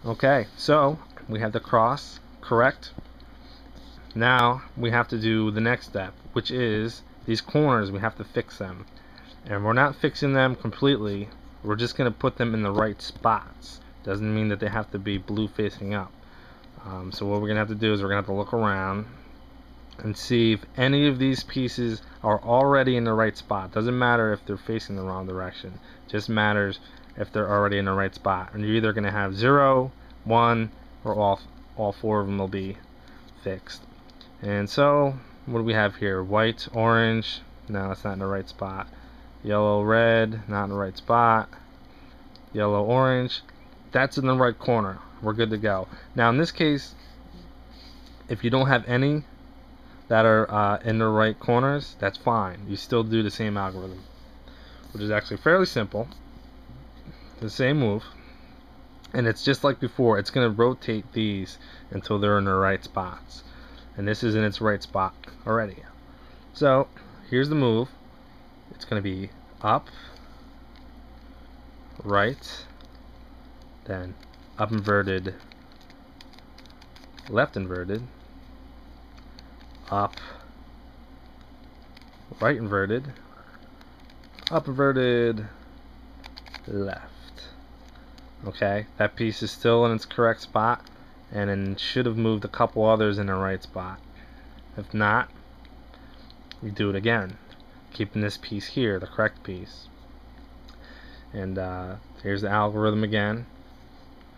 Okay, so we have the cross correct. Now we have to do the next step, which is these corners. We have to fix them, and we're not fixing them completely. We're just going to put them in the right spots. Doesn't mean that they have to be blue facing up. So what we're going to have to do is we're going to have to look around and see if any of these pieces are already in the right spot. Doesn't matter if they're facing the wrong direction. Just matters if they're already in the right spot. And you're either going to have 0, 1, or all 4 of them will be fixed. And so what do we have here? White, orange, no, that's not in the right spot. Yellow, red, not in the right spot. Yellow, orange, that's in the right corner. We're good to go. Now in this case, if you don't have any that are in the right corners, that's fine. You still do the same algorithm, which is actually fairly simple. The same move, and it's just like before. It's going to rotate these until they're in the right spots, and this is in its right spot already. So here's the move. It's going to be up, right, then up inverted, left inverted, up, right inverted, up inverted, left. Okay, that piece is still in its correct spot, and then should have moved a couple others in the right spot. If not, you do it again, keeping this piece here, the correct piece. And here's the algorithm again.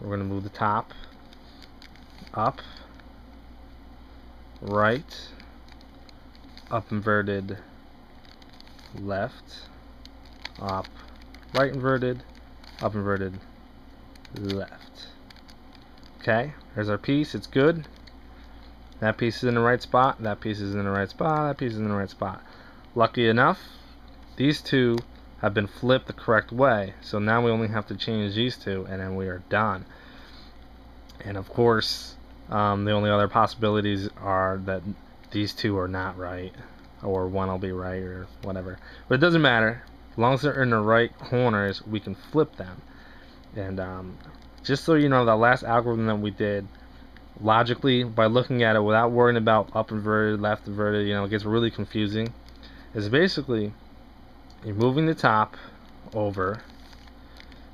We're going to move the top, up, right, up inverted, left, up, right inverted, up inverted, left. Okay, there's our piece. It's good. That piece is in the right spot, that piece is in the right spot, that piece is in the right spot. Lucky enough, these two have been flipped the correct way, so now we only have to change these two and then we are done. And of course, the only other possibilities are that these two are not right, or one will be right, or whatever. But it doesn't matter. As long as they're in the right corners, we can flip them. And just so you know, the last algorithm that we did, logically, by looking at it without worrying about up inverted, left inverted, it gets really confusing, is basically you're moving the top over,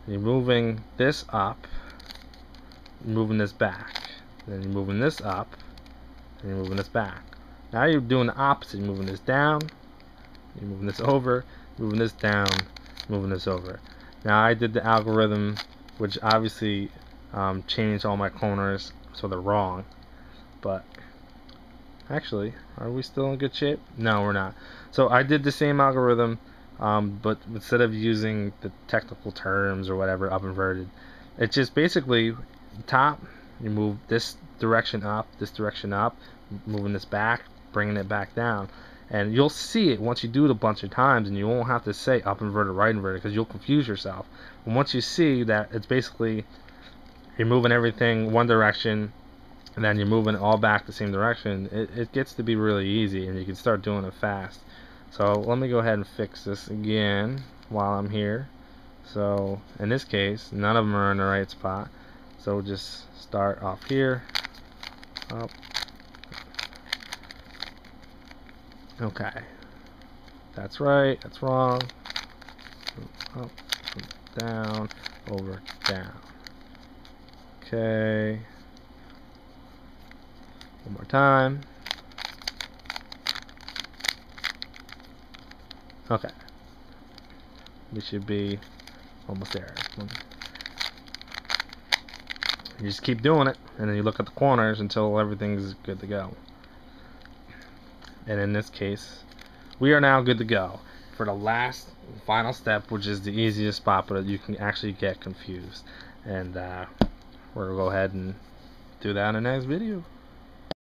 you're moving this up, you're moving this back, then you're moving this up, and you're moving this back. Now you're doing the opposite. You're moving this down, you're moving this over, moving this down, moving this over. Now I did the algorithm which obviously changed all my corners so they're wrong, but actually, are we still in good shape? No, we're not. So I did the same algorithm, but instead of using the technical terms or whatever, up inverted, it's just basically top, you move this direction up, moving this back, bringing it back down. And you'll see it once you do it a bunch of times, and you won't have to say up inverted, right inverted, because you'll confuse yourself. And once you see that it's basically you're moving everything one direction and then you're moving it all back the same direction, it gets to be really easy, and you can start doing it fast. So let me go ahead and fix this again while I'm here. So in this case, none of them are in the right spot, so we'll just start off here, up. Okay, that's right, that's wrong, up, down, over, down. Okay, one more time. Okay, we should be almost there. You just keep doing it, and then you look at the corners until everything's good to go. And in this case, we are now good to go for the last final step, which is the easiest spot, but you can actually get confused. And we're gonna go ahead and do that in the next video.